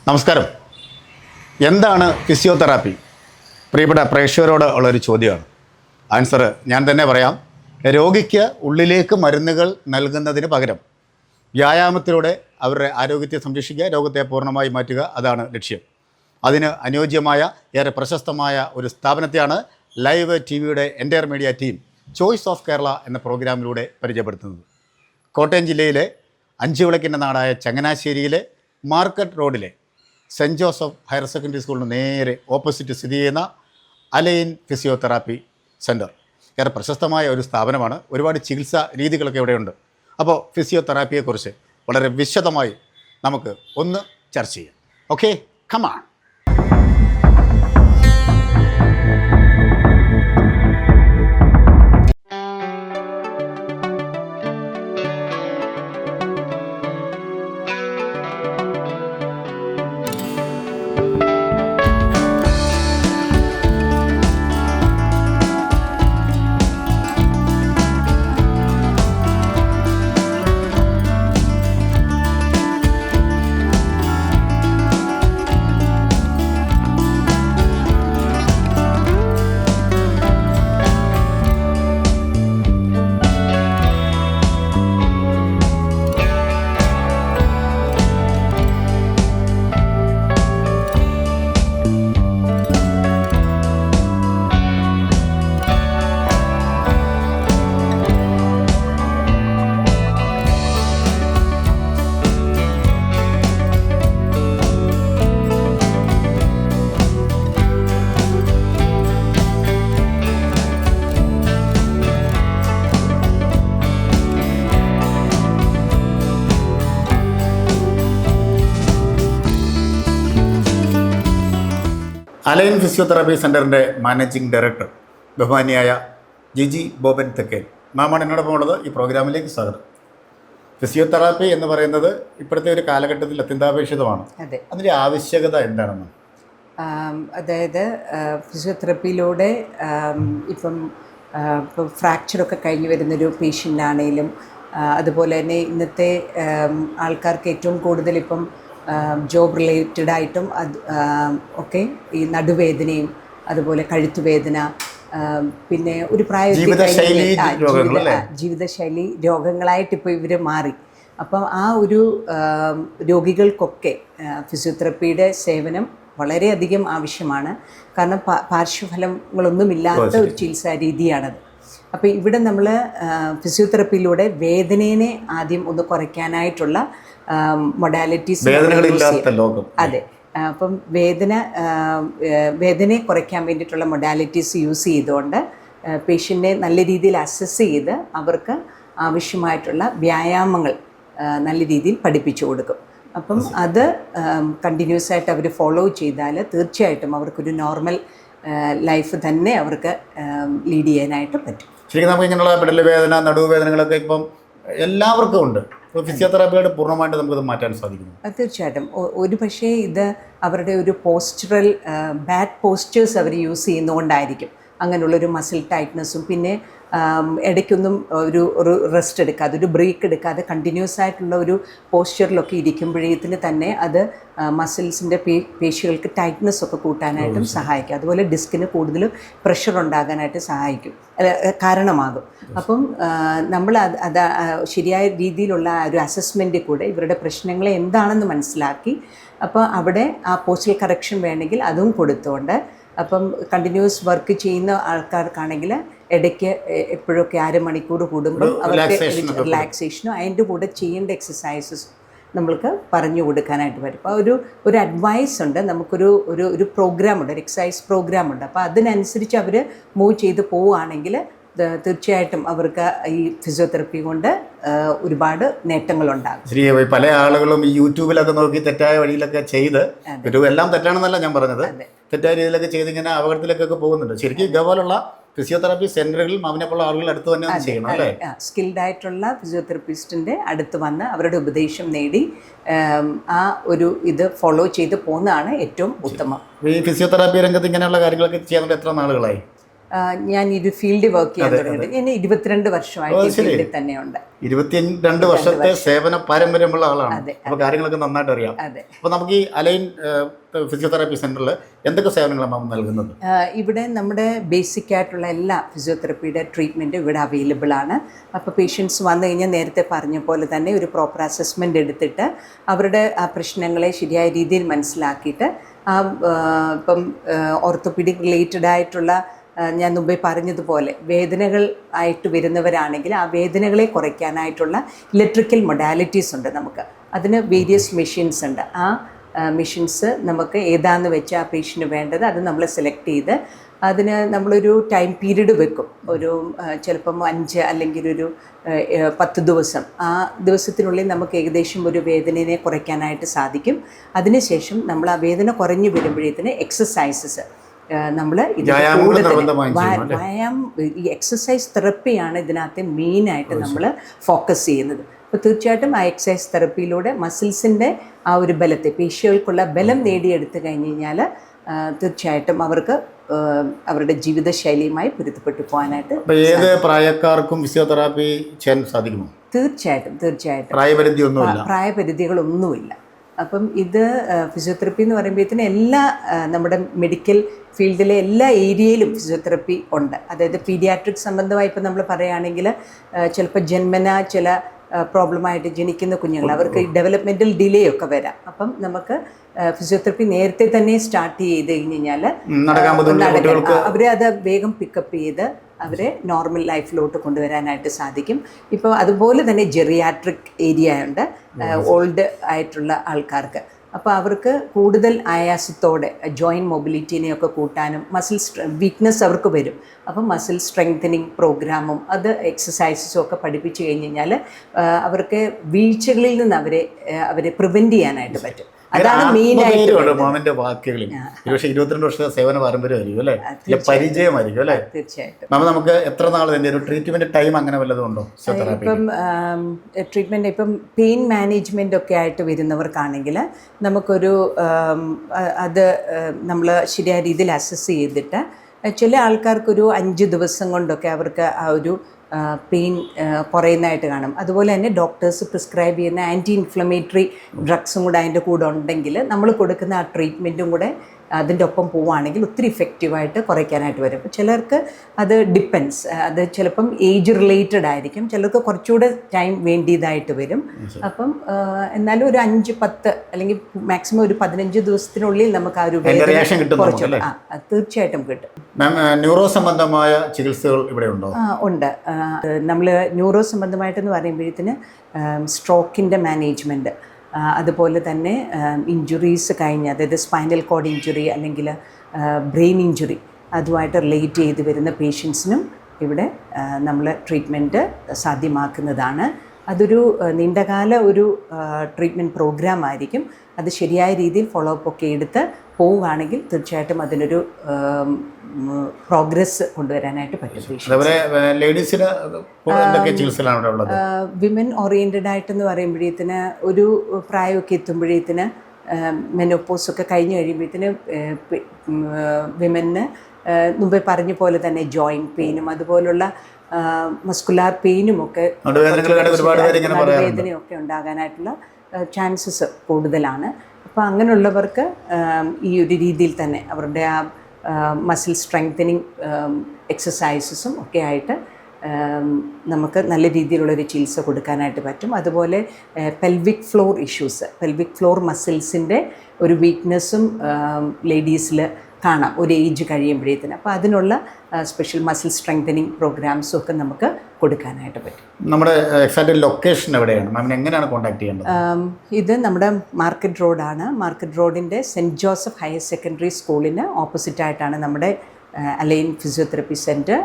നമസ്കാരം. എന്താണ് ഫിസിയോതെറാപ്പി? പ്രിയപ്പെട്ട പ്രേക്ഷകരോട് ഉള്ളൊരു ചോദ്യമാണ്. ആൻസർ ഞാൻ തന്നെ പറയാം. രോഗിക്ക് ഉള്ളിലേക്ക് മരുന്നുകൾ നൽകുന്നതിന് പകരം വ്യായാമത്തിലൂടെ അവരുടെ ആരോഗ്യത്തെ സംരക്ഷിക്കുക, രോഗത്തെ പൂർണ്ണമായി മാറ്റുക, അതാണ് ലക്ഷ്യം. അതിന് അനുയോജ്യമായ ഏറെ പ്രശസ്തമായ ഒരു സ്ഥാപനത്തെയാണ് ലൈവ് ടിവിയുടെ entire media team choice of Kerala എന്ന പ്രോഗ്രാമിലൂടെ പരിചയപ്പെടുത്തുന്നത്. കോട്ടയം ജില്ലയിലെ അഞ്ചുവിളക്കിൻ്റെ നാടായ ചങ്ങനാശ്ശേരിയിലെ മാർക്കറ്റ് റോഡിലെ സെൻറ്റ് ജോസഫ് ഹയർ സെക്കൻഡറി സ്കൂളിന് നേരെ ഓപ്പോസിറ്റ് സ്ഥിതി ചെയ്യുന്ന അലൈൻ ഫിസിയോതെറാപ്പി സെൻറ്റർ ഏറെ പ്രശസ്തമായ ഒരു സ്ഥാപനമാണ്. ഒരുപാട് ചികിത്സാ രീതികളൊക്കെ ഇവിടെയുണ്ട്. അപ്പോൾ ഫിസിയോതെറാപ്പിയെക്കുറിച്ച് വളരെ വിശദമായി നമുക്ക് ഒന്ന് ചർച്ച ചെയ്യാം. Okay, come on. അലൈൻ ഫിസിയോതെറാപ്പി സെൻറ്ററിൻ്റെ മാനേജിംഗ് ഡയറക്ടർ ബഹുമാനിയായ ജിജി ബോബൻ തെക്കേൽ മാമാണ് എന്നോടൊപ്പം ഉള്ളത്. ഈ പ്രോഗ്രാമിലേക്ക് സ്വാഗതം. ഫിസിയോതെറാപ്പി എന്ന് പറയുന്നത് ഇപ്പോഴത്തെ ഒരു കാലഘട്ടത്തിൽ അത്യന്താപേക്ഷിതമാണ്. അതിൻ്റെ ആവശ്യകത എന്താണെന്ന്? അതായത് ഫിസിയോതെറാപ്പിയിലൂടെ ഇപ്പം ഫ്രാക്ചറൊക്കെ കഴിഞ്ഞ് വരുന്നൊരു പേഷ്യൻ്റാണേലും അതുപോലെ തന്നെ ഇന്നത്തെ ആൾക്കാർക്ക് ഏറ്റവും കൂടുതൽ ഇപ്പം ജോബ് റിലേറ്റഡ് ആയിട്ടും ഒക്കെ ഈ നടുവേദനയും അതുപോലെ കഴുത്തുവേദന, പിന്നെ ഒരു ജീവിതശൈലി രോഗങ്ങളായിട്ട് ഇപ്പോൾ ഇവർ മാറി. അപ്പം ആ ഒരു രോഗികൾക്കൊക്കെ ഫിസിയോതെറാപ്പിയുടെ സേവനം വളരെയധികം ആവശ്യമാണ്. കാരണം പാർശ്വഫലങ്ങളൊന്നുമില്ലാത്ത ഒരു ചികിത്സാ രീതിയാണത്. അപ്പോൾ ഇവിടെ നമ്മൾ ഫിസിയോതെറാപ്പിയിലൂടെ വേദനയെ ആദ്യം ഒന്ന് കുറയ്ക്കാനായിട്ടുള്ള മൊഡാലിറ്റീസ്. അതെ, അപ്പം വേദനയെ കുറയ്ക്കാൻ വേണ്ടിയിട്ടുള്ള മൊഡാലിറ്റീസ് യൂസ് ചെയ്തുകൊണ്ട് പേഷ്യൻറ്റിനെ നല്ല രീതിയിൽ അസസ് ചെയ്ത് അവർക്ക് ആവശ്യമായിട്ടുള്ള വ്യായാമങ്ങൾ നല്ല രീതിയിൽ പഠിപ്പിച്ചു കൊടുക്കും. അപ്പം അത് കണ്ടിന്യൂസ് ആയിട്ട് അവർ ഫോളോ ചെയ്താൽ തീർച്ചയായിട്ടും അവർക്കൊരു നോർമൽ ലൈഫ് തന്നെ അവർക്ക് ലീഡ് ചെയ്യാനായിട്ട് പറ്റും. ശരിക്കും നമുക്ക് ഇങ്ങനെയുള്ള പെടൽ വേദന, നടുവേദനകളൊക്കെ ഇപ്പം എല്ലാവർക്കും ഉണ്ട്. ഫിസിയോതെറാപ്പിയോട് പൂർണ്ണമായിട്ട് നമുക്കത് മാറ്റാൻ സാധിക്കുന്നു. തീർച്ചയായിട്ടും. ഒരു പക്ഷേ ഇത് അവരുടെ ഒരു പോസ്ചറൽ ബാഡ് പോസ്ചേഴ്സ് അവർ യൂസ് ചെയ്യുന്നതുകൊണ്ടായിരിക്കും അങ്ങനെയുള്ളൊരു മസിൽ ടൈറ്റ്നസ്സും, പിന്നെ ഇടയ്ക്കൊന്നും ഒരു റെസ്റ്റ് എടുക്കാതെ, ഒരു ബ്രേക്ക് എടുക്കാതെ കണ്ടിന്യൂസ് ആയിട്ടുള്ള ഒരു പോസ്ചറിലൊക്കെ ഇരിക്കുമ്പോഴേത്തിന് തന്നെ അത് മസിൽസിൻ്റെ പേശികൾക്ക് ടൈറ്റ്നസ് ഒക്കെ കൂട്ടാനായിട്ടും സഹായിക്കും. അതുപോലെ ഡിസ്കിന് കൂടുതൽ പ്രഷർ ഉണ്ടാകാനായിട്ട് കാരണമാകും. അപ്പം നമ്മൾ അത് ശരിയായ രീതിയിലുള്ള ഒരു അസസ്മെൻറ്റിൽ കൂടെ ഇവരുടെ പ്രശ്നങ്ങൾ എന്താണെന്ന് മനസ്സിലാക്കി അപ്പോൾ അവിടെ ആ പോസ്ചറൽ കറക്ഷൻ വേണമെങ്കിൽ അതും കൊടുത്തുകൊണ്ട്, അപ്പം കണ്ടിന്യൂസ് വർക്ക് ചെയ്യുന്ന ആൾക്കാർക്കാണെങ്കിൽ ഇടയ്ക്ക് എപ്പോഴൊക്കെ 1/2 മണിക്കൂർ കൂടുമ്പോൾ അവർക്ക് റിലാക്സേഷനും അതിൻ്റെ കൂടെ ചെയ്യേണ്ട എക്സസൈസസ് നമ്മൾക്ക് പറഞ്ഞു കൊടുക്കാനായിട്ട് പറ്റും. അപ്പോൾ ഒരു അഡ്വൈസ് ഉണ്ട്, നമുക്കൊരു ഒരു പ്രോഗ്രാമുണ്ട്, ഒരു എക്സസൈസ് പ്രോഗ്രാമുണ്ട്. അപ്പോൾ അതിനനുസരിച്ച് അവർ മൂവ് ചെയ്ത് പോവുകയാണെങ്കിൽ തീർച്ചയായിട്ടും അവർക്ക് ഈ ഫിസിയോതെറാപ്പി കൊണ്ട് ഒരുപാട് നേട്ടങ്ങളുണ്ടാകും. ശരിയായി. പല ആളുകളും ഈ യൂട്യൂബിലൊക്കെ നോക്കി തെറ്റായ വഴിയിലൊക്കെ ചെയ്ത്, എല്ലാം തെറ്റാണെന്നല്ല ഞാൻ പറഞ്ഞത്, തെറ്റായ രീതിയിലൊക്കെ ചെയ്ത് ഇങ്ങനെ അപകടത്തിലേക്കൊക്കെ പോകുന്നുണ്ട്. ശരിക്കും ഇതേപോലുള്ള ഫിസിയോതെറാപ്പി സെന്ററുകളിൽ അവനെപ്പോലുള്ള ആളുകൾ അടുത്ത് തന്നെ ചെയ്യണം അല്ലേ? സ്കിൽഡ് ആയിട്ടുള്ള ഫിസിയോതെറാപ്പിസ്റ്റിൻ്റെ അടുത്ത് വന്ന് അവരുടെ ഉപദേശം നേടി ആ ഒരു ഇത് ഫോളോ ചെയ്ത് പോകുന്നതാണ് ഏറ്റവും ഉത്തമം. ഈ ഫിസിയോതെറാപ്പി രംഗത്ത് ഇങ്ങനെയുള്ള കാര്യങ്ങളൊക്കെ ചെയ്യാൻ എത്ര നാളുകളായി? ഞാൻ ഒരു ഫീൽഡിൽ വർക്ക് ചെയ്യാൻ തുടങ്ങിയിട്ട് ഞാൻ 22 വർഷമായിട്ട് ഈ ഫീൽഡിൽ തന്നെയുണ്ട്. 22 വർഷത്തെ സേവന പാരമ്പര്യമുള്ള ആളാണ്. അപ്പോൾ കാര്യങ്ങളൊക്കെ നന്നായിട്ട് അറിയാം. അപ്പോൾ നമുക്ക് ഈ അലൈൻ ഫിസിയോതെറാപ്പി സെന്ററിൽ എന്തൊക്കെ സേവനങ്ങളാണ് മാം നൽകുന്നത്? ഇവിടെ നമ്മുടെ ബേസിക് ആയിട്ടുള്ള എല്ലാ ഫിസിയോതെറാപ്പിയുടെ ട്രീറ്റ്മെൻറ്റും ഇവിടെ അവൈലബിൾ ആണ്. അപ്പോൾ പേഷ്യൻസ് വന്നു കഴിഞ്ഞാൽ നേരത്തെ പറഞ്ഞ പോലെ തന്നെ ഒരു പ്രോപ്പർ അസസ്മെൻ്റ് എടുത്തിട്ട് അവരുടെ ആ പ്രശ്നങ്ങളെ ശരിയായ രീതിയിൽ മനസ്സിലാക്കിയിട്ട് ഇപ്പം ഓർത്തോപീഡിക് റിലേറ്റഡ് ആയിട്ടുള്ള ഞാൻ മുമ്പേ പറഞ്ഞതുപോലെ വേദനകൾ ആയിട്ട് വരുന്നവരാണെങ്കിൽ ആ വേദനകളെ കുറയ്ക്കാനായിട്ടുള്ള ഇലക്ട്രിക്കൽ മൊഡാലിറ്റീസ് ഉണ്ട് നമുക്ക്. അതിന് വേരിയസ് മെഷീൻസ് ഉണ്ട്. ആ മെഷീൻസ് നമുക്ക് ഏതാണെന്ന് വെച്ച് ആ പേഷ്യന് വേണ്ടത് അത് നമ്മൾ സെലക്ട് ചെയ്ത് അതിന് നമ്മളൊരു ടൈം പീരീഡ് വെക്കും. ഒരു ചിലപ്പം 5 അല്ലെങ്കിൽ ഒരു 10 ദിവസം. ആ ദിവസത്തിനുള്ളിൽ നമുക്ക് ഏകദേശം ഒരു വേദനയെ കുറയ്ക്കാനായിട്ട് സാധിക്കും. അതിനുശേഷം നമ്മൾ ആ വേദന കുറഞ്ഞു വരുമ്പോഴത്തേന് എക്സസൈസസ് നമ്മൾ ഈ എക്സസൈസ് തെറപ്പിയാണ് ഇതിനകത്ത് മെയിനായിട്ട് നമ്മൾ ഫോക്കസ് ചെയ്യുന്നത്. അപ്പോൾ തീർച്ചയായിട്ടും ആ എക്സസൈസ് തെറപ്പിയിലൂടെ മസിൽസിൻ്റെ ആ ഒരു ബലത്തെ, പേശികൾക്കുള്ള ബലം നേടിയെടുത്തു കഴിഞ്ഞ് കഴിഞ്ഞാൽ തീർച്ചയായിട്ടും അവർക്ക് അവരുടെ ജീവിതശൈലിയുമായി പൊരുത്തപ്പെട്ടു പോകാനായിട്ട്. ഏത് പ്രായക്കാർക്കും ഫിസിയോതെറാപ്പി ചെയ്യാൻ സാധിക്കുമോ? തീർച്ചയായിട്ടും പ്രായപരിധികളൊന്നുമില്ല. അപ്പം ഇത് ഫിസിയോതെറപ്പി എന്ന് പറയുമ്പോഴത്തേന് എല്ലാ നമ്മുടെ മെഡിക്കൽ ഫീൽഡിലെ എല്ലാ ഏരിയയിലും ഫിസിയോതെറപ്പി ഉണ്ട്. അതായത് പീഡിയാട്രിക് സംബന്ധമായി ഇപ്പം നമ്മൾ പറയുകയാണെങ്കിൽ ചിലപ്പോൾ ജന്മന ചില പ്രോബ്ലമായിട്ട് ജനിക്കുന്ന കുഞ്ഞുങ്ങൾ അവർക്ക് ഡെവലപ്മെൻറ്റൽ ഡിലേ ഒക്കെ വരാം. അപ്പം നമുക്ക് ഫിസിയോതെറപ്പി നേരത്തെ തന്നെ സ്റ്റാർട്ട് ചെയ്ത് കഴിഞ്ഞ് കഴിഞ്ഞാൽ അവരെ അത് വേഗം പിക്കപ്പ് ചെയ്ത് അവരെ നോർമൽ ലൈഫിലോട്ട് കൊണ്ടുവരാനായിട്ട് സാധിക്കും. ഇപ്പോൾ അതുപോലെ തന്നെ ജെറിയാട്രിക് ഏരിയ ഉണ്ട് ഓൾഡ് ആയിട്ടുള്ള ആൾക്കാർക്ക്. അപ്പോൾ അവർക്ക് കൂടുതൽ ആയാസത്തോടെ ജോയിൻറ്റ് മൊബിലിറ്റീനെയൊക്കെ കൂട്ടാനും മസിൽ വീക്ക്നെസ് അവർക്ക് വരും. അപ്പം മസിൽ സ്ട്രെങ്തനിങ് പ്രോഗ്രാമും അത് എക്സസൈസസും ഒക്കെ പഠിപ്പിച്ചു കഴിഞ്ഞ് കഴിഞ്ഞാൽ അവർക്ക് വീഴ്ചകളിൽ നിന്ന് അവരെ പ്രിവെൻറ്റ് ചെയ്യാനായിട്ട് പറ്റും. അതാണ് മെയിനായിട്ട് മാമിന്റെ വാക്കുകളിൽ 22 വർഷത്തെ സേവന പാരമ്പര്യമായിരിക്കും അല്ലേ, പരിചയമായിരിക്കും അല്ലേ? തീർച്ചയായിട്ടും. മാം, നമുക്ക് എത്ര നാൾ തന്നെ ഒരു ട്രീറ്റ്മെന്റ് ടൈം അങ്ങനെ വല്ലതും ഉണ്ടോ? ഇപ്പം ട്രീറ്റ്മെൻറ്റ് ഇപ്പം പെയിൻ മാനേജ്മെൻ്റ് ഒക്കെ ആയിട്ട് വരുന്നവർക്കാണെങ്കിൽ നമുക്കൊരു അത് നമ്മൾ ശരിയായ രീതിയിൽ അസസ് ചെയ്തിട്ട് ചില ആൾക്കാർക്കൊരു 5 ദിവസം കൊണ്ടൊക്കെ അവർക്ക് ആ ഒരു പെയിൻ കുറയുന്നതായിട്ട് കാണും. അതുപോലെ തന്നെ ഡോക്ടേഴ്സ് പ്രിസ്ക്രൈബ് ചെയ്യുന്ന ആൻറ്റി ഇൻഫ്ലമേറ്ററി ഡ്രഗ്സും കൂടെ അതിൻ്റെ കൂടെ ഉണ്ടെങ്കിൽ നമ്മൾ കൊടുക്കുന്ന ആ ട്രീറ്റ്മെൻറ്റും കൂടെ അതിൻ്റെ ഒപ്പം പോവുകയാണെങ്കിൽ ഒത്തിരി ഇഫക്റ്റീവായിട്ട് കുറയ്ക്കാനായിട്ട് വരും. അപ്പോൾ ചിലർക്ക് അത് ഡിപ്പെൻസ്, അത് ചിലപ്പം ഏജ് റിലേറ്റഡ് ആയിരിക്കും, ചിലർക്ക് കുറച്ചുകൂടെ ടൈം വേണ്ടിയതായിട്ട് വരും. അപ്പം എന്നാലും ഒരു 5-10 അല്ലെങ്കിൽ മാക്സിമം ഒരു 15 ദിവസത്തിനുള്ളിൽ നമുക്ക് ആ ഒരു കുറച്ച് തീർച്ചയായിട്ടും കിട്ടും. ന്യൂറോ സംബന്ധമായ ചികിത്സകൾ ഇവിടെ ഉണ്ടോ? ഉണ്ട്. നമ്മൾ ന്യൂറോ സംബന്ധമായിട്ടെന്ന് പറയുമ്പോഴത്തേന് സ്ട്രോക്കിൻ്റെ മാനേജ്മെൻറ്റ്, അതുപോലെ തന്നെ ഇഞ്ചുറീസ് കഴിഞ്ഞ്, അതായത് സ്പൈനൽ കോഡ് ഇഞ്ചുറി അല്ലെങ്കിൽ ബ്രെയിൻ ഇഞ്ചുറി അതുമായിട്ട് റിലേറ്റ് ചെയ്ത് വരുന്ന പേഷ്യൻസിനും ഇവിടെ നമ്മൾ ട്രീറ്റ്മെൻറ്റ് സാധ്യമാക്കുന്നതാണ്. അതൊരു നീണ്ടകാല ഒരു ട്രീറ്റ്മെൻറ്റ് പ്രോഗ്രാം ആയിരിക്കും. അത് ശരിയായ രീതിയിൽ ഫോളോ അപ്പ് ഒക്കെ എടുത്ത് പോവുകയാണെങ്കിൽ തീർച്ചയായിട്ടും അതിനൊരു പ്രോഗ്രസ് കൊണ്ടുവരാനായിട്ട് പറ്റും. വിമൻ ഓറിയൻറ്റഡ് ആയിട്ടെന്ന് പറയുമ്പോഴത്തേന് ഒരു പ്രായമൊക്കെ എത്തുമ്പോഴത്തേന് മെനോപോസൊക്കെ കഴിഞ്ഞ് കഴിയുമ്പോഴത്തേന് വിമന് മുമ്പേ പറഞ്ഞ പോലെ തന്നെ ജോയിൻറ്റ് പെയിനും അതുപോലുള്ള മസ്കുലാർ പെയിനും ഒക്കെ വേദനയൊക്കെ ഉണ്ടാകാനായിട്ടുള്ള ചാൻസസ് കൂടുതലാണ്. അപ്പോൾ അങ്ങനെയുള്ളവർക്ക് ഈ ഒരു രീതിയിൽ തന്നെ അവരുടെ ആ മസിൽ സ്ട്രെങ്തനിങ് എക്സസൈസസും ഒക്കെ ആയിട്ട് നമുക്ക് നല്ല രീതിയിലുള്ളൊരു ചികിത്സ കൊടുക്കാനായിട്ട് പറ്റും. അതുപോലെ pelvic floor issues, pelvic floor മസിൽസിൻ്റെ ഒരു വീക്ക്നെസ്സും ലേഡീസിൽ കാണാം ഒരു ഏജ് കഴിയുമ്പോഴത്തേന്. അപ്പോൾ അതിനുള്ള സ്പെഷ്യൽ മസിൽ സ്ട്രെങ്തനിങ് പ്രോഗ്രാംസും ഒക്കെ നമുക്ക് കൊടുക്കാനായിട്ട് പറ്റും. നമ്മുടെ എക്സാക്റ്റ് ലൊക്കേഷൻ എവിടെയാണ് മാം? എങ്ങനെയാണ് കോൺടാക്ട് ചെയ്യേണ്ടത്? ഇത് നമ്മുടെ മാർക്കറ്റ് റോഡാണ്. മാർക്കറ്റ് റോഡിൻ്റെ സെൻറ്റ് ജോസഫ് ഹയർ സെക്കൻഡറി സ്കൂളിന് ഓപ്പോസിറ്റായിട്ടാണ് നമ്മുടെ അലൈൻ ഫിസിയോതെറപ്പി സെൻറ്റർ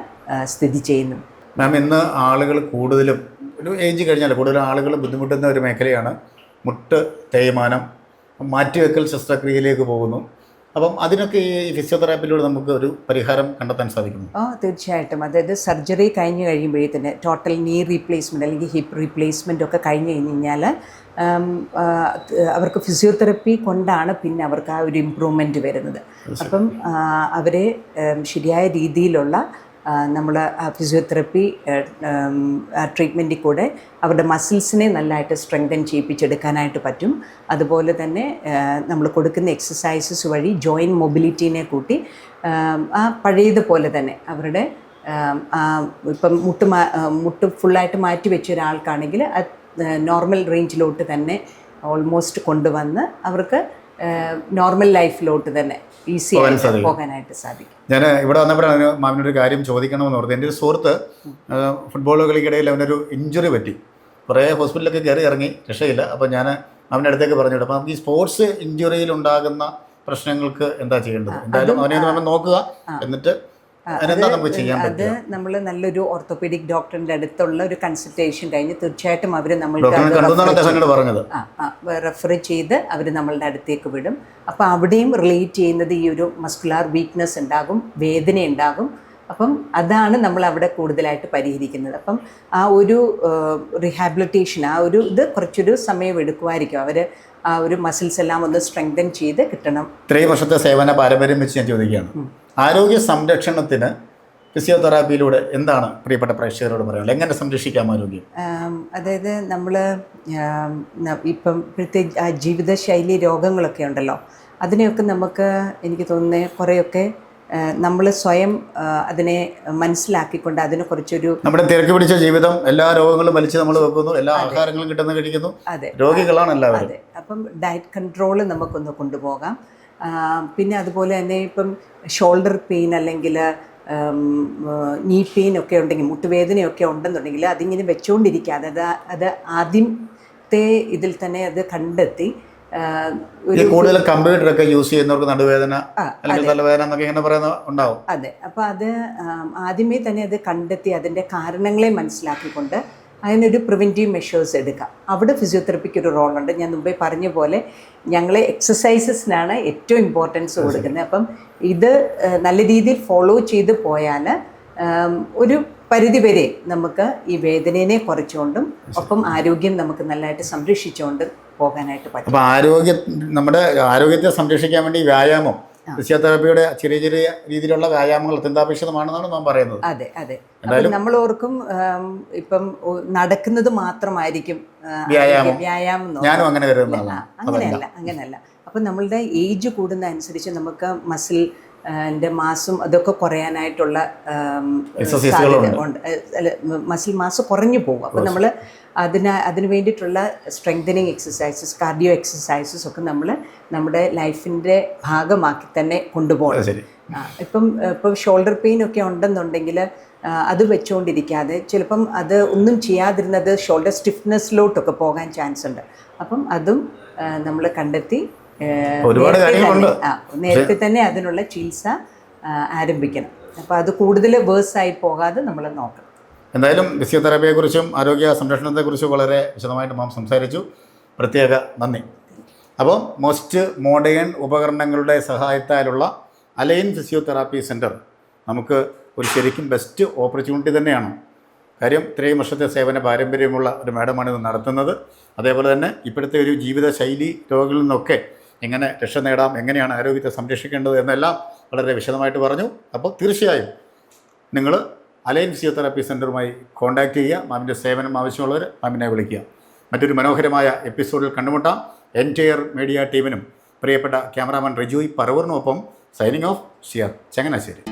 സ്ഥിതി ചെയ്യുന്നത്. മാം, ഇന്ന് ആളുകൾ കൂടുതലും ഒരു ഏജ് കഴിഞ്ഞാൽ കൂടുതലും ആളുകൾ ബുദ്ധിമുട്ടുന്ന ഒരു മേഖലയാണ് മുട്ട് തേയ്മാനം. മാറ്റിവെക്കൽ ശസ്ത്രക്രിയയിലേക്ക് പോകുന്നു. അപ്പം അതിനൊക്കെ ഈ ഫിസിയോതെറാപ്പിയിലൂടെ നമുക്ക് ഒരു പരിഹാരം കണ്ടെത്താൻ സാധിക്കുന്നു. തീർച്ചയായിട്ടും. അതായത് സർജറി കഴിഞ്ഞ് കഴിയുമ്പോഴേ തന്നെ ടോട്ടൽ നീ റീപ്ലേസ്മെൻറ്റ് അല്ലെങ്കിൽ ഹിപ്പ് റീപ്ലേസ്മെൻ്റ് ഒക്കെ കഴിഞ്ഞ് കഴിഞ്ഞാൽ അവർക്ക് ഫിസിയോതെറപ്പി കൊണ്ടാണ് പിന്നെ അവർക്ക് ആ ഒരു ഇമ്പ്രൂവ്മെൻറ്റ് വരുന്നത്. അപ്പം അവരെ ശരിയായ രീതിയിലുള്ള നമ്മൾ ഫിസിയോതെറപ്പി ട്രീറ്റ്മെൻറ്റിൽ കൂടെ അവരുടെ മസിൽസിനെ നല്ലതായിട്ട് സ്ട്രെങ്തൻ ചെയ്യിപ്പിച്ചെടുക്കാനായിട്ട് പറ്റും. അതുപോലെ തന്നെ നമ്മൾ കൊടുക്കുന്ന എക്സസൈസസ് വഴി ജോയിൻറ്റ് മൊബിലിറ്റീനെ കൂട്ടി ആ പഴയതുപോലെ തന്നെ അവരുടെ ഇപ്പം മുട്ട് ഫുള്ളായിട്ട് മാറ്റി വെച്ച ഒരാൾക്കാണെങ്കിൽ നോർമൽ റേഞ്ചിലോട്ട് തന്നെ ഓൾമോസ്റ്റ് കൊണ്ടുവന്ന് അവർക്ക് നോർമൽ ലൈഫിലോട്ട് തന്നെ ഈസി ആയിട്ട് പോകാനായിട്ട് സാധിക്കും. ഞാൻ ഇവിടെ വന്നപ്പോഴാണ് മാമിനൊരു കാര്യം ചോദിക്കണമെന്ന് ഓർത്ത്. എൻ്റെ ഒരു സുഹൃത്ത് ഫുട്ബോൾ കളിക്കിടയിൽ അവനൊരു ഇഞ്ചുറി പറ്റി, കുറേ ഹോസ്പിറ്റലിലൊക്കെ കയറി ഇറങ്ങി, രക്ഷയില്ല. അപ്പോൾ ഞാൻ അവൻ്റെ അടുത്തേക്ക് പറഞ്ഞു വിട്ടു. അപ്പോൾ നമുക്ക് ഈ സ്പോർട്സ് ഇഞ്ചുറിയിൽ ഉണ്ടാകുന്ന പ്രശ്നങ്ങൾക്ക് എന്താ ചെയ്യേണ്ടത്? എന്തായാലും അവനെ നമ്മൾ നോക്കുക, എന്നിട്ട് അത് നമ്മൾ നല്ലൊരു ഓർത്തോപീഡിക് ഡോക്ടറിൻ്റെ അടുത്തുള്ള ഒരു കൺസൾട്ടേഷൻ കഴിഞ്ഞ് തീർച്ചയായിട്ടും അവർ നമ്മൾക്ക് റെഫർ ചെയ്ത് അവർ നമ്മളുടെ അടുത്തേക്ക് വിടും. അപ്പോൾ അവിടെയും റിലേറ്റ് ചെയ്യുന്നത് ഈ ഒരു മസ്കുലാർ വീക്ക്നെസ് ഉണ്ടാകും, വേദന ഉണ്ടാകും. അപ്പം അതാണ് നമ്മൾ അവിടെ കൂടുതലായിട്ട് പരിഹരിക്കുന്നത്. അപ്പം ആ ഒരു റീഹാബിലിറ്റേഷൻ ആ ഒരു ഇത് കുറച്ചൊരു സമയം എടുക്കുമായിരിക്കും. അവർ ആ ഒരു മസിൽസ് എല്ലാം ഒന്ന് സ്ട്രെങ്തൻ ചെയ്ത് കിട്ടണം. ഇത്രയും വർഷത്തെ സേവന പാരമ്പര്യം വെച്ച് ഞാൻ ചോദിക്കുകയാണ്, ആരോഗ്യ സംരക്ഷണത്തിന് ഫിസിയോതെറാപ്പിയിലൂടെ എന്താണ് പ്രിയപ്പെട്ട പ്രേക്ഷകരോട് പറയാനുള്ളത്? എങ്ങനെ സംരക്ഷിക്കാം ആരോഗ്യം? അതായത് നമ്മൾ ഇപ്പം പ്രത്യേക ജീവിതശൈലി രോഗങ്ങളൊക്കെ ഉണ്ടല്ലോ, അതിനെയൊക്കെ നമുക്ക് എനിക്ക് തോന്നുന്നത് കുറേയൊക്കെ നമ്മൾ സ്വയം അതിനെ മനസ്സിലാക്കിക്കൊണ്ട് അതിനെ കുറച്ചൊരു നമ്മുടെ തിരക്ക് പിടിച്ച ജീവിതം, എല്ലാ രോഗങ്ങളും വലിച്ച് നമ്മൾ വെക്കുന്നു, എല്ലാ ആഹാരങ്ങളും കിട്ടുന്ന കഴിക്കുന്നു. അതെ, രോഗികളാണ് എല്ലാവരും. അതെ. അപ്പം ഡയറ്റ് കൺട്രോൾ നമുക്കൊന്ന് കൊണ്ടുപോകാം. പിന്നെ അതുപോലെ തന്നെ ഇപ്പം ഷോൾഡർ പെയിൻ അല്ലെങ്കിൽ നീ പെയിൻ ഒക്കെ ഉണ്ടെങ്കിൽ, മുട്ടുവേദനയൊക്കെ ഉണ്ടെന്നുണ്ടെങ്കിൽ അതിങ്ങനെ വെച്ചുകൊണ്ടിരിക്കാതെ അത് ആദ്യത്തെ ഇതിൽ തന്നെ അത് കണ്ടെത്തി കൂടുതൽ കമ്പ്യൂട്ടറൊക്കെ യൂസ് ചെയ്യുന്നവർക്ക് നടുവേദന അല്ലെങ്കിൽ തലവേദന എന്നൊക്കെ ഇങ്ങനെ പറയുന്ന ഉണ്ടാവും. അതെ, അപ്പോൾ അത് ആദ്യമേ തന്നെ അത് കണ്ടെത്തി അതിൻ്റെ കാരണങ്ങളെ മനസ്സിലാക്കിക്കൊണ്ട് അതിനൊരു പ്രിവെൻറ്റീവ് മെഷേഴ്സ് എടുക്കാം. അവിടെ ഫിസിയോതെറപ്പിക്ക് ഒരു റോളുണ്ട്. ഞാൻ മുമ്പേ പറഞ്ഞ പോലെ ഞങ്ങൾ എക്സസൈസസിനാണ് ഏറ്റവും ഇമ്പോർട്ടൻസ് കൊടുക്കുന്നത്. അപ്പം ഇത് നല്ല രീതിയിൽ ഫോളോ ചെയ്ത് പോയാൽ ഒരു പരിധിവരെ നമുക്ക് ഈ വേദനയെ കുറച്ചുകൊണ്ടും ഒപ്പം ആരോഗ്യം നമുക്ക് നല്ലതായിട്ട് സംരക്ഷിച്ചുകൊണ്ട് പോകാനായിട്ട് പറ്റും. അപ്പോൾ നമ്മുടെ ആരോഗ്യത്തെ സംരക്ഷിക്കാൻ വേണ്ടി വ്യായാമം, ഫിസിയോതെറാപ്പിയുടെ ചെറിയ ചെറിയ രീതിയിലുള്ള വ്യായാമങ്ങൾ അത്യന്താപേക്ഷിതമാണെന്നാണ് നാം പറയുന്നത്. അതെ അതെ. അപ്പം നമ്മൾ ഓർക്കും ഇപ്പം നടക്കുന്നത് മാത്രമായിരിക്കും വ്യായാമം. ഞാനും അങ്ങനെ കരുതുന്നതാണ്. അങ്ങനെയല്ല. അപ്പം നമ്മളുടെ ഏജ് കൂടുന്ന അനുസരിച്ച് നമുക്ക് മസിലിൻ്റെ മാസും അതൊക്കെ കുറയാനായിട്ടുള്ള സാധ്യത ഉണ്ട്. മസിൽ മാസ് കുറഞ്ഞു പോകും. അപ്പം നമ്മൾ അതിന് വേണ്ടിയിട്ടുള്ള സ്ട്രെങ്തനിങ് എക്സസൈസസ്, കാർഡിയോ എക്സസൈസസ് ഒക്കെ നമ്മൾ നമ്മുടെ ലൈഫിൻ്റെ ഭാഗമാക്കി തന്നെ കൊണ്ടുപോകണം. ഇപ്പം ഷോൾഡർ പെയിൻ ഒക്കെ ഉണ്ടെന്നുണ്ടെങ്കിൽ അത് വെച്ചുകൊണ്ടിരിക്കാതെ ചിലപ്പം അത് ഒന്നും ചെയ്യാതിരുന്നത് ഷോൾഡർ സ്റ്റിഫ്നെസ്സിലോട്ടൊക്കെ പോകാൻ ചാൻസ് ഉണ്ട്. അപ്പം അതും നമ്മൾ കണ്ടെത്തി നേരത്തെ തന്നെ അതിനുള്ള ചികിത്സ ആരംഭിക്കണം. അപ്പോൾ അത് കൂടുതൽ വേഴ്സായി പോകാതെ നമ്മൾ നോക്കണം. എന്തായാലും ഫിസിയോതെറാപ്പിയെക്കുറിച്ചും ആരോഗ്യ സംരക്ഷണത്തെക്കുറിച്ചും വളരെ വിശദമായിട്ട് നാം സംസാരിച്ചു. പ്രത്യേക നന്ദി. അപ്പോൾ മോസ്റ്റ് മോഡേൺ ഉപകരണങ്ങളുടെ സഹായത്താലുള്ള അലൈൻ ഫിസിയോതെറാപ്പി സെൻറ്റർ നമുക്ക് ഒരു ശരിക്കും ബെസ്റ്റ് ഓപ്പർച്യൂണിറ്റി തന്നെയാണ്. കാര്യം ഇത്രയും വർഷത്തെ സേവന പാരമ്പര്യമുള്ള ഒരു മാഡമാണ് ഇത് നടത്തുന്നത്. അതേപോലെ തന്നെ ഇപ്പോഴത്തെ ഒരു ജീവിതശൈലി രോഗങ്ങളിൽ നിന്നൊക്കെ എങ്ങനെ രക്ഷ നേടാം, എങ്ങനെയാണ് ആരോഗ്യത്തെ സംരക്ഷിക്കേണ്ടത് എന്നെല്ലാം വളരെ വിശദമായിട്ട് പറഞ്ഞു. അപ്പോൾ തീർച്ചയായും നിങ്ങൾ അലൈൻ ഫിസിയോതെറാപ്പി സെൻറ്ററുമായി കോൺടാക്റ്റ് ചെയ്യുക. മാമിൻ്റെ സേവനം ആവശ്യമുള്ളവർ മാമിനെ വിളിക്കുക. മറ്റൊരു മനോഹരമായ എപ്പിസോഡിൽ കണ്ടുമുട്ടാം. എൻറ്റയർ മീഡിയ ടീമിനും പ്രിയപ്പെട്ട ക്യാമറാമാൻ റിജു പറവൂറിനൊപ്പം സൈനിങ് ഓഫ് ഷിയർ ചങ്ങനാശ്ശേരി.